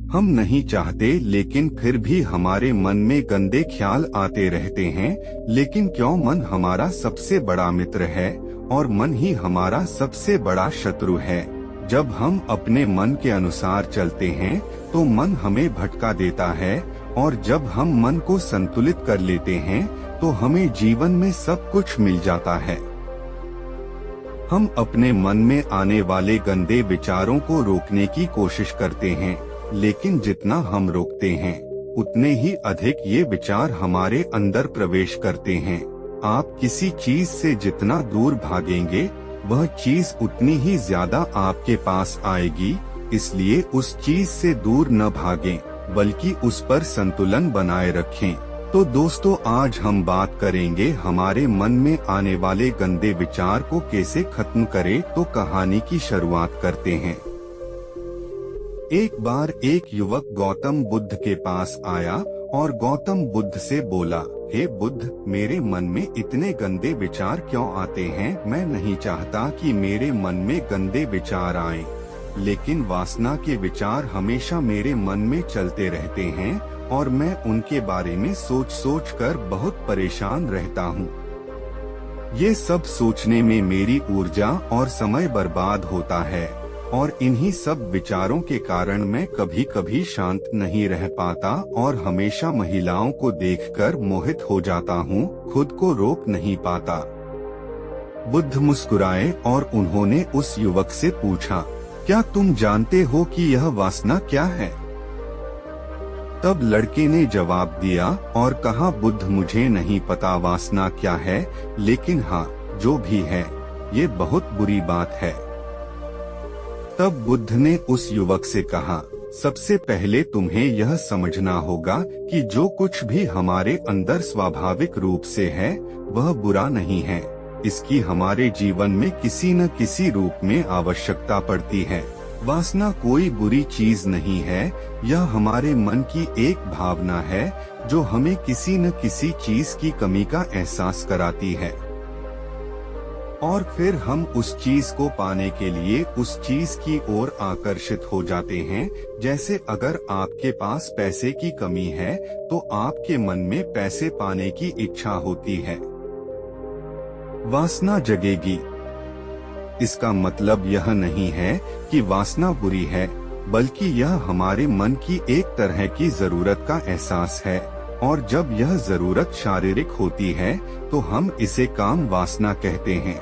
हम नहीं चाहते, लेकिन फिर भी हमारे मन में गंदे ख्याल आते रहते हैं। लेकिन क्यों मन हमारा सबसे बड़ा मित्र है और मन ही हमारा सबसे बड़ा शत्रु है। जब हम अपने मन के अनुसार चलते हैं तो मन हमें भटका देता है, और जब हम मन को संतुलित कर लेते हैं तो हमें जीवन में सब कुछ मिल जाता है। हम अपने मन में आने वाले गंदे विचारों को रोकने की कोशिश करते हैं, लेकिन जितना हम रोकते हैं उतने ही अधिक ये विचार हमारे अंदर प्रवेश करते हैं। आप किसी चीज से जितना दूर भागेंगे वह चीज उतनी ही ज्यादा आपके पास आएगी। इसलिए उस चीज से दूर न भागें, बल्कि उस पर संतुलन बनाए रखें। तो दोस्तों, आज हम बात करेंगे हमारे मन में आने वाले गंदे विचार को कैसे खत्म करें। तो कहानी की शुरुआत करते हैं। एक बार एक युवक गौतम बुद्ध के पास आया और गौतम बुद्ध से बोला, हे बुद्ध, मेरे मन में इतने गंदे विचार क्यों आते हैं? मैं नहीं चाहता कि मेरे मन में गंदे विचार आएं, लेकिन वासना के विचार हमेशा मेरे मन में चलते रहते हैं और मैं उनके बारे में सोच सोच कर बहुत परेशान रहता हूँ। ये सब सोचने में मेरी ऊर्जा और समय बर्बाद होता है, और इन्हीं सब विचारों के कारण मैं कभी कभी शांत नहीं रह पाता और हमेशा महिलाओं को देखकर मोहित हो जाता हूँ, खुद को रोक नहीं पाता। बुद्ध मुस्कुराए और उन्होंने उस युवक से पूछा, क्या तुम जानते हो कि यह वासना क्या है? तब लड़के ने जवाब दिया और कहा, बुद्ध, मुझे नहीं पता वासना क्या है, लेकिन हाँ, जो भी है ये बहुत बुरी बात है। तब बुद्ध ने उस युवक से कहा, सबसे पहले तुम्हें यह समझना होगा कि जो कुछ भी हमारे अंदर स्वाभाविक रूप से है वह बुरा नहीं है। इसकी हमारे जीवन में किसी न किसी रूप में आवश्यकता पड़ती है। वासना कोई बुरी चीज नहीं है, यह हमारे मन की एक भावना है जो हमें किसी न किसी चीज की कमी का एहसास कराती है, और फिर हम उस चीज को पाने के लिए उस चीज की ओर आकर्षित हो जाते हैं। जैसे अगर आपके पास पैसे की कमी है तो आपके मन में पैसे पाने की इच्छा होती है, वासना जगेगी। इसका मतलब यह नहीं है कि वासना बुरी है, बल्कि यह हमारे मन की एक तरह की जरूरत का एहसास है, और जब यह जरूरत शारीरिक होती है तो हम इसे काम वासना कहते हैं।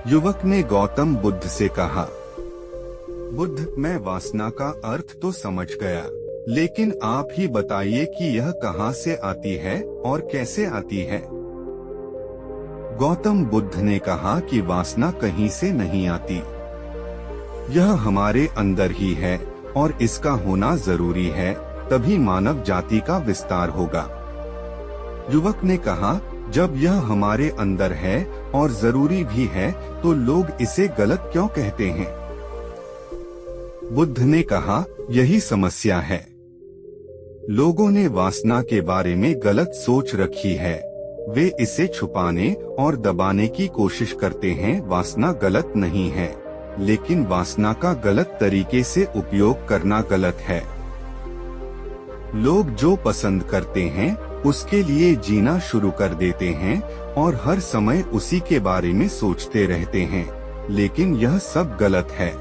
युवक ने गौतम बुद्ध से कहा, बुद्ध, मैं वासना का अर्थ तो समझ गया, लेकिन आप ही बताइए कि यह कहाँ से आती है और कैसे आती है। गौतम बुद्ध ने कहा कि वासना कहीं से नहीं आती, यह हमारे अंदर ही है और इसका होना जरूरी है, तभी मानव जाति का विस्तार होगा। युवक ने कहा, जब यह हमारे अंदर है और जरूरी भी है तो लोग इसे गलत क्यों कहते हैं? बुद्ध ने कहा, यही समस्या है। लोगों ने वासना के बारे में गलत सोच रखी है। वे इसे छुपाने और दबाने की कोशिश करते हैं। वासना गलत नहीं है, लेकिन वासना का गलत तरीके से उपयोग करना गलत है। लोग जो पसंद करते हैं उसके लिए जीना शुरू कर देते हैं और हर समय उसी के बारे में सोचते रहते हैं, लेकिन यह सब गलत है।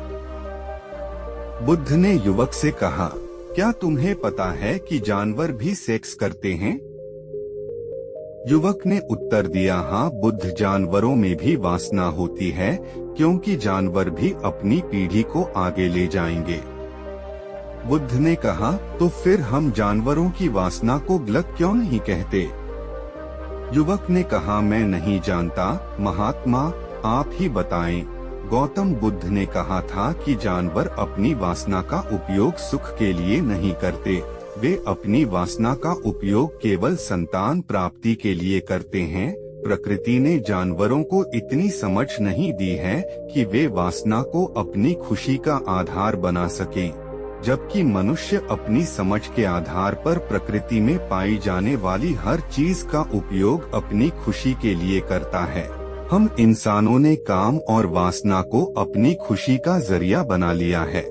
बुद्ध ने युवक से कहा, क्या तुम्हें पता है कि जानवर भी सेक्स करते हैं? युवक ने उत्तर दिया, हाँ बुद्ध, जानवरों में भी वासना होती है, क्योंकि जानवर भी अपनी पीढ़ी को आगे ले जाएंगे। बुद्ध ने कहा, तो फिर हम जानवरों की वासना को गलत क्यों नहीं कहते? युवक ने कहा, मैं नहीं जानता महात्मा, आप ही बताएं। गौतम बुद्ध ने कहा था कि जानवर अपनी वासना का उपयोग सुख के लिए नहीं करते, वे अपनी वासना का उपयोग केवल संतान प्राप्ति के लिए करते हैं। प्रकृति ने जानवरों को इतनी समझ नहीं दी है कि वे वासना को अपनी खुशी का आधार बना सकें, जबकि मनुष्य अपनी समझ के आधार पर प्रकृति में पाई जाने वाली हर चीज का उपयोग अपनी खुशी के लिए करता है। हम इंसानों ने काम और वासना को अपनी खुशी का जरिया बना लिया है।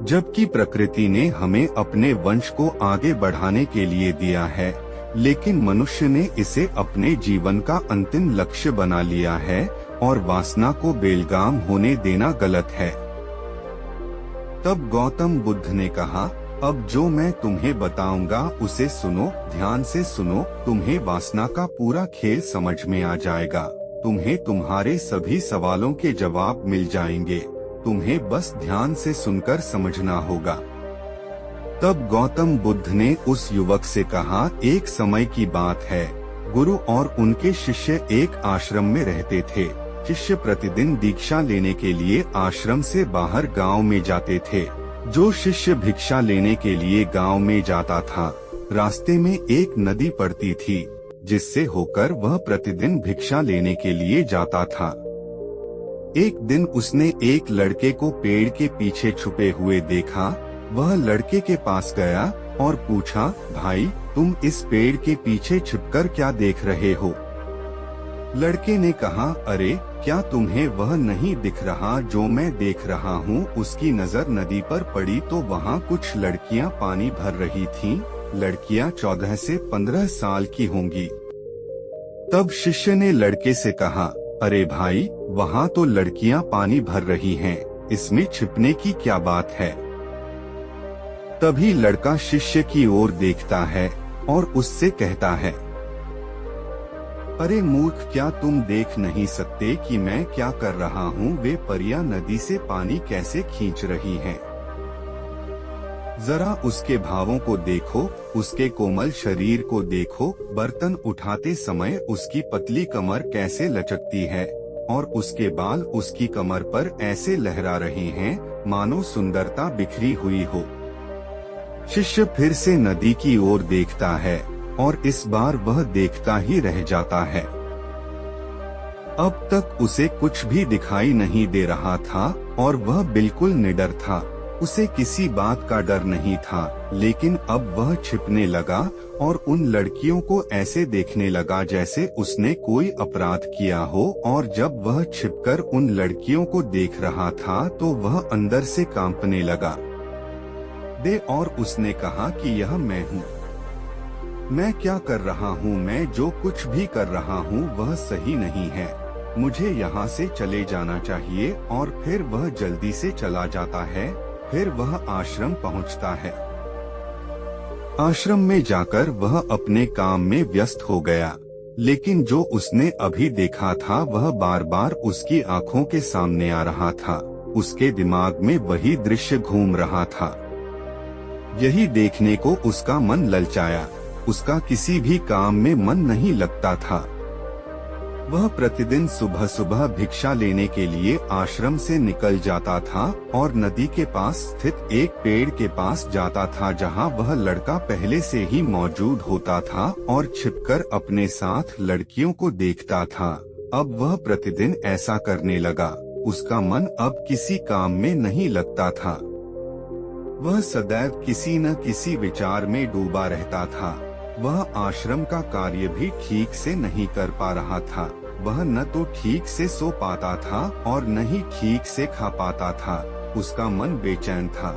जबकि प्रकृति ने हमें अपने वंश को आगे बढ़ाने के लिए दिया है, लेकिन मनुष्य ने इसे अपने जीवन का अंतिम लक्ष्य बना लिया है और वासना को बेलगाम होने देना गलत है। तब गौतम बुद्ध ने कहा, अब जो मैं तुम्हें बताऊंगा उसे सुनो, ध्यान से सुनो, तुम्हें वासना का पूरा खेल समझ में आ जाएगा। तुम्हें तुम्हारे सभी सवालों के जवाब मिल जाएंगे, तुम्हें बस ध्यान से सुनकर समझना होगा। तब गौतम बुद्ध ने उस युवक से कहा, एक समय की बात है, गुरु और उनके शिष्य एक आश्रम में रहते थे। शिष्य प्रतिदिन दीक्षा लेने के लिए आश्रम से बाहर गांव में जाते थे। जो शिष्य भिक्षा लेने के लिए गांव में जाता था, रास्ते में एक नदी पड़ती थी, जिससे होकर वह प्रतिदिन भिक्षा लेने के लिए जाता था। एक दिन उसने एक लड़के को पेड़ के पीछे छुपे हुए देखा। वह लड़के के पास गया और पूछा, भाई, तुम इस पेड़ के पीछे छिपकर क्या देख रहे हो? लड़के ने कहा, अरे, क्या तुम्हें वह नहीं दिख रहा जो मैं देख रहा हूँ? उसकी नजर नदी पर पड़ी तो वहाँ कुछ लड़कियाँ पानी भर रही थीं। लड़कियाँ 14 से 15 साल की होंगी। तब शिष्य ने लड़के से कहा, अरे भाई, वहाँ तो लड़कियाँ पानी भर रही हैं, इसमें छिपने की क्या बात है? तभी लड़का शिष्य की ओर देखता है और उससे कहता है, अरे मूर्ख, क्या तुम देख नहीं सकते कि मैं क्या कर रहा हूँ? वे परियां नदी से पानी कैसे खींच रही हैं? जरा उसके भावों को देखो, उसके कोमल शरीर को देखो, बर्तन उठाते समय उसकी पतली कमर कैसे लचकती है और उसके बाल उसकी कमर पर ऐसे लहरा रहे हैं मानो सुंदरता बिखरी हुई हो। शिष्य फिर से नदी की ओर देखता है और इस बार वह देखता ही रह जाता है। अब तक उसे कुछ भी दिखाई नहीं दे रहा था और वह बिल्कुल निडर था। उसे किसी बात का डर नहीं था, लेकिन अब वह छिपने लगा और उन लड़कियों को ऐसे देखने लगा जैसे उसने कोई अपराध किया हो। और जब वह छिपकर उन लड़कियों को देख रहा था तो वह अंदर से कांपने लगा। और उसने कहा कि यह मैं हूँ, मैं क्या कर रहा हूँ? मैं जो कुछ भी कर रहा हूँ वह सही नहीं है, मुझे यहाँ से चले जाना चाहिए। और फिर वह जल्दी से चला जाता है। फिर वह आश्रम पहुँचता है। आश्रम में जाकर वह अपने काम में व्यस्त हो गया, लेकिन जो उसने अभी देखा था वह बार बार उसकी आंखों के सामने आ रहा था। उसके दिमाग में वही दृश्य घूम रहा था। यही देखने को उसका मन ललचाया। उसका किसी भी काम में मन नहीं लगता था। वह प्रतिदिन सुबह सुबह भिक्षा लेने के लिए आश्रम से निकल जाता था और नदी के पास स्थित एक पेड़ के पास जाता था, जहां वह लड़का पहले से ही मौजूद होता था और छिपकर अपने साथ लड़कियों को देखता था। अब वह प्रतिदिन ऐसा करने लगा। उसका मन अब किसी काम में नहीं लगता था। वह सदैव किसी न किसी विचार में डूबा रहता था। वह आश्रम का कार्य भी ठीक से नहीं कर पा रहा था। वह न तो ठीक से सो पाता था और न ही ठीक से खा पाता था। उसका मन बेचैन था।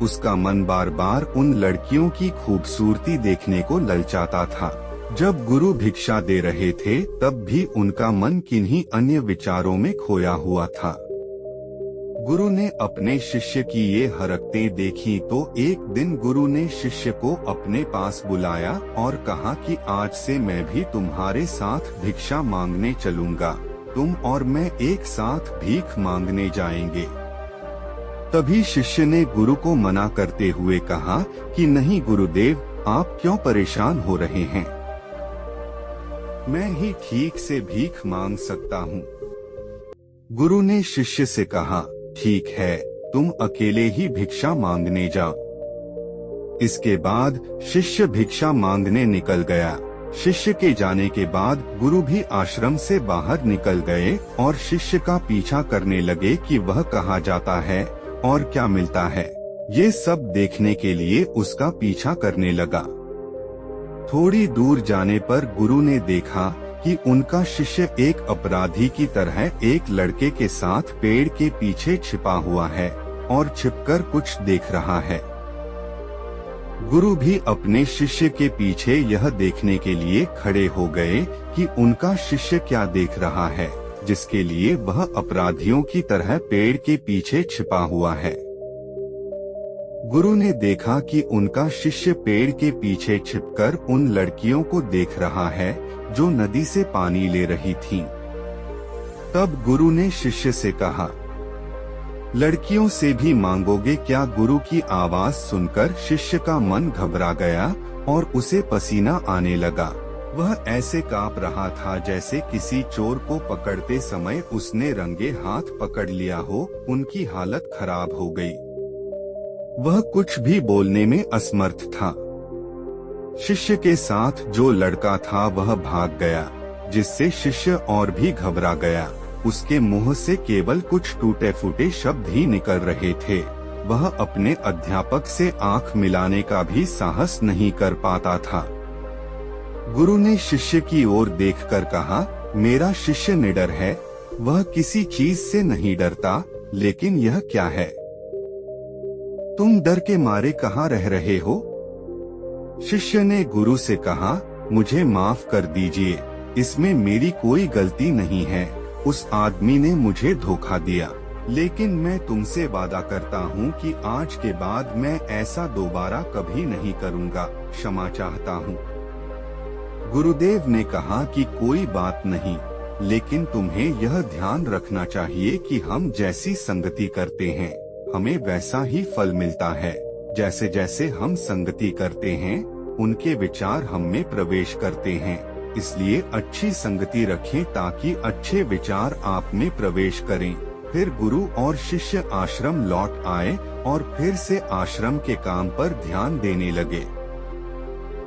उसका मन बार बार उन लड़कियों की खूबसूरती देखने को ललचाता था। जब गुरु भिक्षा दे रहे थे तब भी उनका मन किन्हीं अन्य विचारों में खोया हुआ था। गुरु ने अपने शिष्य की ये हरकतें देखी तो एक दिन गुरु ने शिष्य को अपने पास बुलाया और कहा कि आज से मैं भी तुम्हारे साथ भिक्षा मांगने चलूंगा। तुम और मैं एक साथ भीख मांगने जाएंगे। तभी शिष्य ने गुरु को मना करते हुए कहा कि नहीं गुरुदेव, आप क्यों परेशान हो रहे हैं? मैं ही ठीक से भीख मांग सकता हूँ। गुरु ने शिष्य से कहा, ठीक है, तुम अकेले ही भिक्षा मांगने जाओ। इसके बाद शिष्य भिक्षा मांगने निकल गया। शिष्य के जाने के बाद गुरु भी आश्रम से बाहर निकल गए और शिष्य का पीछा करने लगे कि वह कहाँ जाता है और क्या मिलता है। ये सब देखने के लिए उसका पीछा करने लगा। थोड़ी दूर जाने पर गुरु ने देखा कि उनका शिष्य एक अपराधी की तरह एक लड़के के साथ पेड़ के पीछे छिपा हुआ है। और छिपकर कुछ देख रहा है। गुरु भी अपने शिष्य के पीछे यह देखने के लिए खड़े हो गए कि उनका शिष्य क्या देख रहा है, जिसके लिए वह अपराधियों की तरह पेड़ के पीछे छिपा हुआ है। गुरु ने देखा कि उनका शिष्य पेड़ के पीछे छिपकर उन लड़कियों को देख रहा है जो नदी से पानी ले रही थीं। तब गुरु ने शिष्य से कहा, लड़कियों से भी मांगोगे क्या? गुरु की आवाज सुनकर शिष्य का मन घबरा गया और उसे पसीना आने लगा। वह ऐसे कांप रहा था जैसे किसी चोर को पकड़ते समय उसने रंगे हाथ पकड़ लिया हो। उनकी हालत खराब हो गई। वह कुछ भी बोलने में असमर्थ था। शिष्य के साथ जो लड़का था वह भाग गया, जिससे शिष्य और भी घबरा गया। उसके मुंह से केवल कुछ टूटे फूटे शब्द ही निकल रहे थे। वह अपने अध्यापक से आंख मिलाने का भी साहस नहीं कर पाता था। गुरु ने शिष्य की ओर देखकर कहा, मेरा शिष्य निडर है, वह किसी चीज से नहीं डरता, लेकिन यह क्या है? तुम डर के मारे कहाँ रह रहे हो? शिष्य ने गुरु से कहा, मुझे माफ कर दीजिए, इसमें मेरी कोई गलती नहीं है। उस आदमी ने मुझे धोखा दिया, लेकिन मैं तुमसे वादा करता हूँ कि आज के बाद मैं ऐसा दोबारा कभी नहीं करूँगा। क्षमा चाहता हूँ। गुरुदेव ने कहा कि कोई बात नहीं, लेकिन तुम्हें यह ध्यान रखना चाहिए कि हम जैसी संगति करते हैं, हमें वैसा ही फल मिलता है। जैसे जैसे हम संगति करते हैं, उनके विचार हम में प्रवेश करते हैं। इसलिए अच्छी संगति रखें ताकि अच्छे विचार आप में प्रवेश करें। फिर गुरु और शिष्य आश्रम लौट आए और फिर से आश्रम के काम पर ध्यान देने लगे।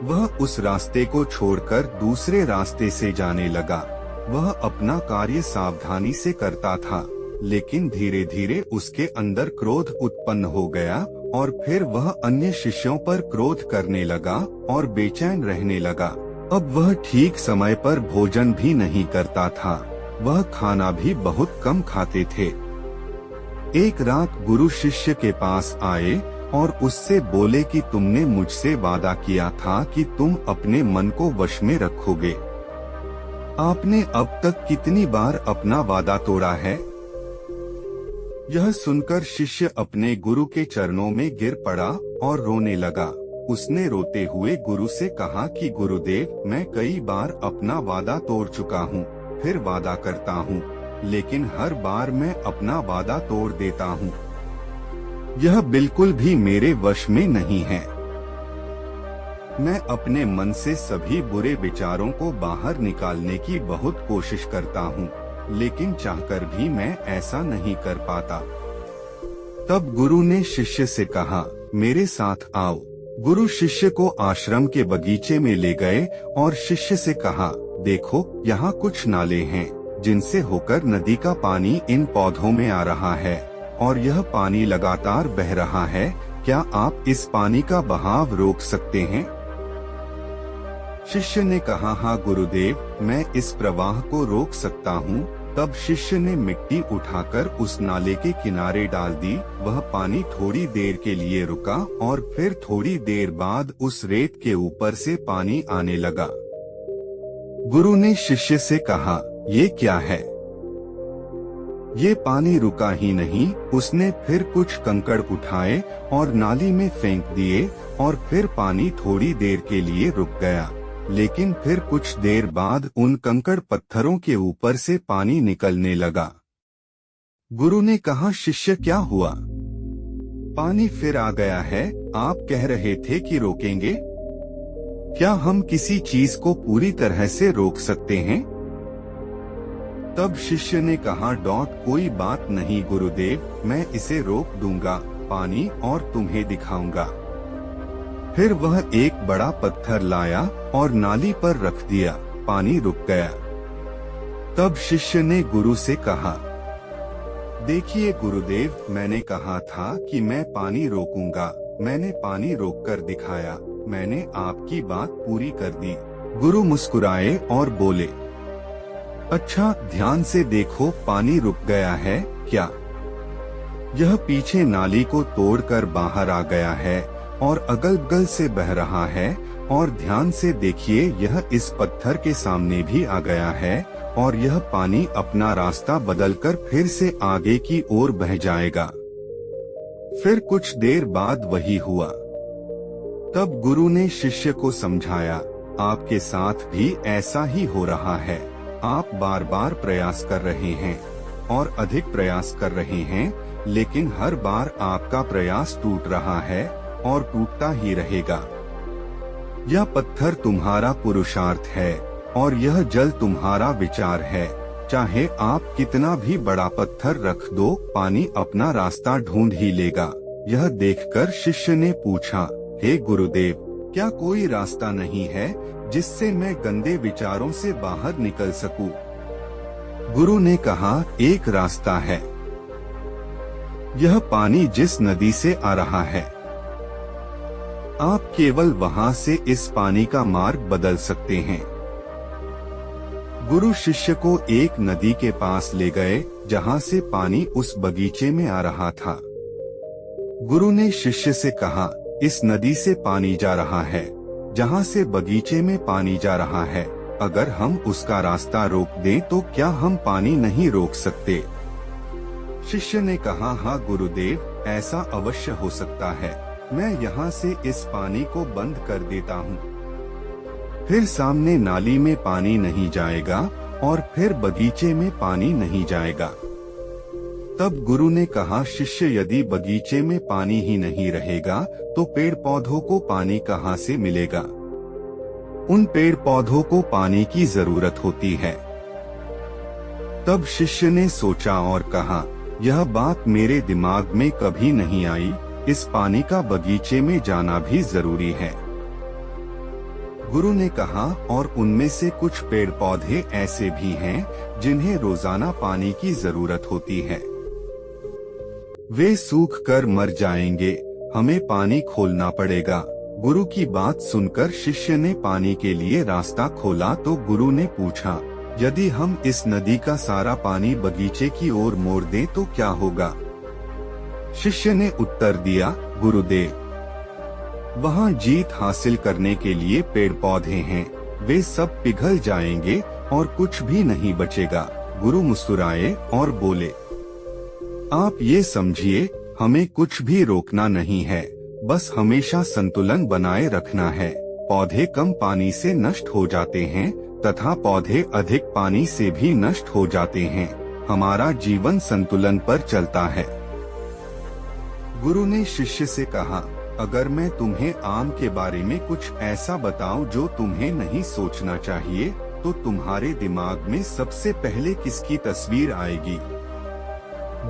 वह उस रास्ते को छोड़कर दूसरे रास्ते से जाने लगा। वह अपना कार्य सावधानी से करता था, लेकिन धीरे धीरे उसके अंदर क्रोध उत्पन्न हो गया और फिर वह अन्य शिष्यों पर क्रोध करने लगा और बेचैन रहने लगा। अब वह ठीक समय पर भोजन भी नहीं करता था। वह खाना भी बहुत कम खाते थे। एक रात गुरु शिष्य के पास आए और उससे बोले कि तुमने मुझसे वादा किया था कि तुम अपने मन को वश में रखोगे। आपने अब तक कितनी बार अपना वादा तोड़ा है? यह सुनकर शिष्य अपने गुरु के चरणों में गिर पड़ा और रोने लगा। उसने रोते हुए गुरु से कहा कि गुरुदेव, मैं कई बार अपना वादा तोड़ चुका हूँ, फिर वादा करता हूँ, लेकिन हर बार मैं अपना वादा तोड़ देता हूँ। यह बिल्कुल भी मेरे वश में नहीं है। मैं अपने मन से सभी बुरे विचारों को बाहर निकालने की बहुत कोशिश करता हूँ, लेकिन चाहकर भी मैं ऐसा नहीं कर पाता। तब गुरु ने शिष्य से कहा, मेरे साथ आओ। गुरु शिष्य को आश्रम के बगीचे में ले गए और शिष्य से कहा, देखो, यहाँ कुछ नाले हैं जिनसे होकर नदी का पानी इन पौधों में आ रहा है और यह पानी लगातार बह रहा है। क्या आप इस पानी का बहाव रोक सकते हैं? शिष्य ने कहा, हाँ गुरुदेव, मैं इस प्रवाह को रोक सकता हूँ। तब शिष्य ने मिट्टी उठाकर उस नाले के किनारे डाल दी। वह पानी थोड़ी देर के लिए रुका और फिर थोड़ी देर बाद उस रेत के ऊपर से पानी आने लगा। गुरु ने शिष्य से कहा, ये क्या है? ये पानी रुका ही नहीं। उसने फिर कुछ कंकड़ उठाए और नाली में फेंक दिए और फिर पानी थोड़ी देर के लिए रुक गया, लेकिन फिर कुछ देर बाद उन कंकड़ पत्थरों के ऊपर से पानी निकलने लगा। गुरु ने कहा, शिष्य क्या हुआ? पानी फिर आ गया है। आप कह रहे थे कि रोकेंगे। क्या हम किसी चीज को पूरी तरह से रोक सकते हैं? तब शिष्य ने कहा, कोई बात नहीं गुरुदेव, मैं इसे रोक दूंगा पानी और तुम्हें दिखाऊंगा। फिर वह एक बड़ा पत्थर लाया और नाली पर रख दिया। पानी रुक गया। तब शिष्य ने गुरु से कहा, देखिए गुरुदेव, मैंने कहा था कि मैं पानी रोकूंगा। मैंने पानी रोककर दिखाया। मैंने आपकी बात पूरी कर दी। गुरु मुस्कुराए और बोले, अच्छा, ध्यान से देखो, पानी रुक गया है क्या? यह पीछे नाली को तोड़कर बाहर आ गया है और अगल बगल से बह रहा है, और ध्यान से देखिए यह इस पत्थर के सामने भी आ गया है, और यह पानी अपना रास्ता बदलकर फिर से आगे की ओर बह जाएगा। फिर कुछ देर बाद वही हुआ। तब गुरु ने शिष्य को समझाया, आपके साथ भी ऐसा ही हो रहा है। आप बार बार प्रयास कर रहे हैं और अधिक प्रयास कर रहे हैं, लेकिन हर बार आपका प्रयास टूट रहा है और टूटता ही रहेगा। यह पत्थर तुम्हारा पुरुषार्थ है और यह जल तुम्हारा विचार है। चाहे आप कितना भी बड़ा पत्थर रख दो, पानी अपना रास्ता ढूंढ ही लेगा। यह देखकर शिष्य ने पूछा, हे गुरुदेव, क्या कोई रास्ता नहीं है जिससे मैं गंदे विचारों से बाहर निकल सकूं? गुरु ने कहा, एक रास्ता है। यह पानी जिस नदी से आ रहा है, आप केवल वहां से इस पानी का मार्ग बदल सकते हैं। गुरु शिष्य को एक नदी के पास ले गए जहां से पानी उस बगीचे में आ रहा था। गुरु ने शिष्य से कहा, इस नदी से पानी जा रहा है जहां से बगीचे में पानी जा रहा है। अगर हम उसका रास्ता रोक दें तो क्या हम पानी नहीं रोक सकते? शिष्य ने कहा, हाँ गुरुदेव, ऐसा अवश्य हो सकता है। मैं यहाँ से इस पानी को बंद कर देता हूँ। फिर सामने नाली में पानी नहीं जाएगा और फिर बगीचे में पानी नहीं जाएगा। तब गुरु ने कहा, शिष्य, यदि बगीचे में पानी ही नहीं रहेगा तो पेड़ पौधों को पानी कहाँ से मिलेगा? उन पेड़ पौधों को पानी की जरूरत होती है। तब शिष्य ने सोचा और कहा, यह बात मेरे दिमाग में कभी नहीं आई। इस पानी का बगीचे में जाना भी जरूरी है। गुरु ने कहा, और उनमें से कुछ पेड़ पौधे ऐसे भी हैं जिन्हें रोजाना पानी की जरूरत होती है। वे सूख कर मर जाएंगे, हमें पानी खोलना पड़ेगा। गुरु की बात सुनकर शिष्य ने पानी के लिए रास्ता खोला तो गुरु ने पूछा, यदि हम इस नदी का सारा पानी बगीचे की ओर मोड़ दें तो क्या होगा? शिष्य ने उत्तर दिया, गुरुदेव, वहाँ जीत हासिल करने के लिए पेड़ पौधे हैं, वे सब पिघल जाएंगे और कुछ भी नहीं बचेगा। गुरु मुस्कुराए और बोले, आप ये समझिए, हमें कुछ भी रोकना नहीं है, बस हमेशा संतुलन बनाए रखना है। पौधे कम पानी से नष्ट हो जाते हैं तथा पौधे अधिक पानी से भी नष्ट हो जाते हैं। हमारा जीवन संतुलन पर चलता है। गुरु ने शिष्य से कहा, अगर मैं तुम्हें आम के बारे में कुछ ऐसा बताऊं जो तुम्हें नहीं सोचना चाहिए, तो तुम्हारे दिमाग में सबसे पहले किसकी तस्वीर आएगी?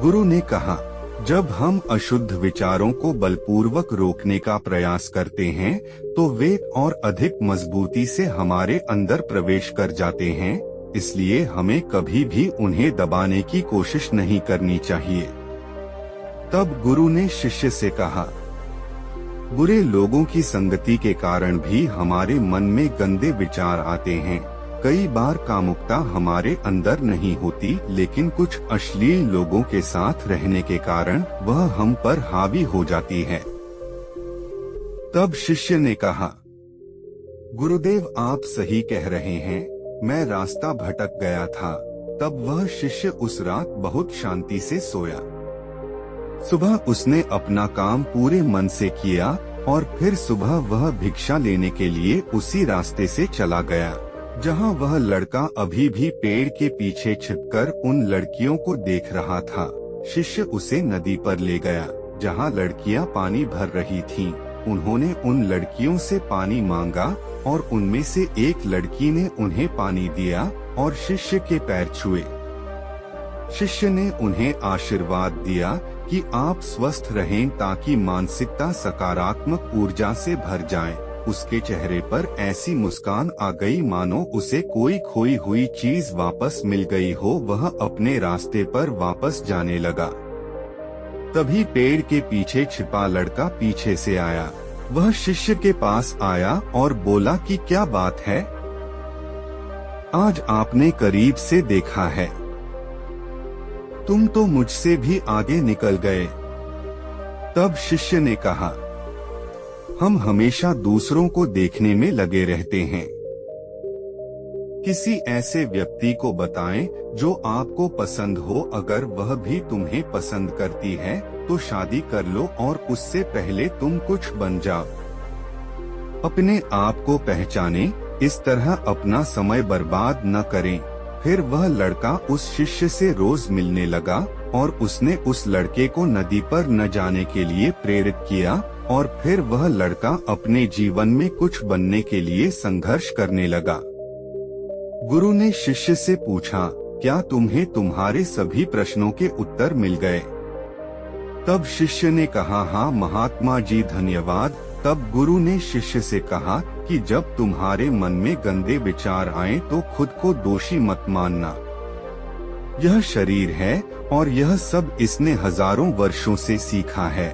गुरु ने कहा, जब हम अशुद्ध विचारों को बलपूर्वक रोकने का प्रयास करते हैं तो वे और अधिक मजबूती से हमारे अंदर प्रवेश कर जाते हैं। इसलिए हमें कभी भी उन्हें दबाने की कोशिश नहीं करनी चाहिए। तब गुरु ने शिष्य से कहा, बुरे लोगों की संगति के कारण भी हमारे मन में गंदे विचार आते हैं। कई बार कामुकता हमारे अंदर नहीं होती, लेकिन कुछ अश्लील लोगों के साथ रहने के कारण वह हम पर हावी हो जाती है। तब शिष्य ने कहा, गुरुदेव, आप सही कह रहे हैं, मैं रास्ता भटक गया था। तब वह शिष्य उस रात बहुत शांति से सोया। सुबह उसने अपना काम पूरे मन से किया और फिर सुबह वह भिक्षा लेने के लिए उसी रास्ते से चला गया जहां वह लड़का अभी भी पेड़ के पीछे छिपकर उन लड़कियों को देख रहा था। शिष्य उसे नदी पर ले गया जहां लड़कियां पानी भर रही थीं। उन्होंने उन लड़कियों से पानी मांगा और उनमें से एक लड़की ने उन्हें पानी दिया और शिष्य के पैर छुए। शिष्य ने उन्हें आशीर्वाद दिया कि आप स्वस्थ रहें ताकि मानसिकता सकारात्मक ऊर्जा से भर जाए। उसके चेहरे पर ऐसी मुस्कान आ गई मानो उसे कोई खोई हुई चीज वापस मिल गई हो। वह अपने रास्ते पर वापस जाने लगा। तभी पेड़ के पीछे छिपा लड़का पीछे से आया। वह शिष्य के पास आया और बोला कि क्या बात है, आज आपने करीब से देखा है तुम तो मुझसे भी आगे निकल गए। तब शिष्य ने कहा, हम हमेशा दूसरों को देखने में लगे रहते हैं। किसी ऐसे व्यक्ति को बताएं जो आपको पसंद हो, अगर वह भी तुम्हें पसंद करती है तो शादी कर लो और उससे पहले तुम कुछ बन जाओ। अपने आप को पहचाने, इस तरह अपना समय बर्बाद न करें। फिर वह लड़का उस शिष्य से रोज मिलने लगा और उसने उस लड़के को नदी पर न जाने के लिए प्रेरित किया और फिर वह लड़का अपने जीवन में कुछ बनने के लिए संघर्ष करने लगा। गुरु ने शिष्य से पूछा, क्या तुम्हें तुम्हारे सभी प्रश्नों के उत्तर मिल गए? तब शिष्य ने कहा, हाँ महात्मा जी धन्यवाद। तब गुरु ने शिष्य से कहा कि जब तुम्हारे मन में गंदे विचार आए तो खुद को दोषी मत मानना। यह शरीर है और यह सब इसने हजारों वर्षों से सीखा है।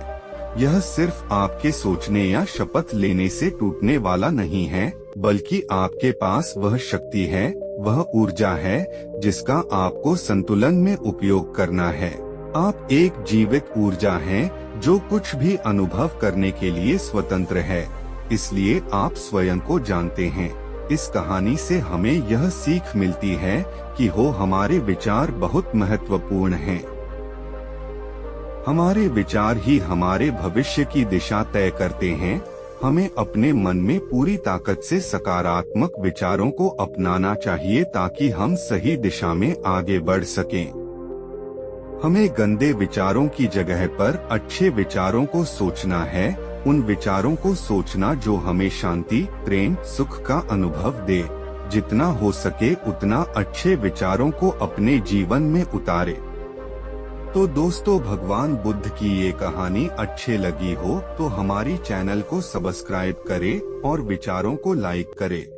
यह सिर्फ आपके सोचने या शपथ लेने से टूटने वाला नहीं है, बल्कि आपके पास वह शक्ति है, वह ऊर्जा है जिसका आपको संतुलन में उपयोग करना है। आप एक जीवित ऊर्जा हैं जो कुछ भी अनुभव करने के लिए स्वतंत्र है, इसलिए आप स्वयं को जानते हैं। इस कहानी से हमें यह सीख मिलती है कि हमारे विचार बहुत महत्वपूर्ण हैं। हमारे विचार ही हमारे भविष्य की दिशा तय करते हैं। हमें अपने मन में पूरी ताकत से सकारात्मक विचारों को अपनाना चाहिए ताकि हम सही दिशा में आगे बढ़ सकें। हमें गंदे विचारों की जगह पर अच्छे विचारों को सोचना है, उन विचारों को सोचना जो हमें शांति, प्रेम, सुख का अनुभव दे। जितना हो सके उतना अच्छे विचारों को अपने जीवन में उतारे। तो दोस्तों, भगवान बुद्ध की ये कहानी अच्छी लगी हो तो हमारी चैनल को सब्सक्राइब करें और विचारों को लाइक करें।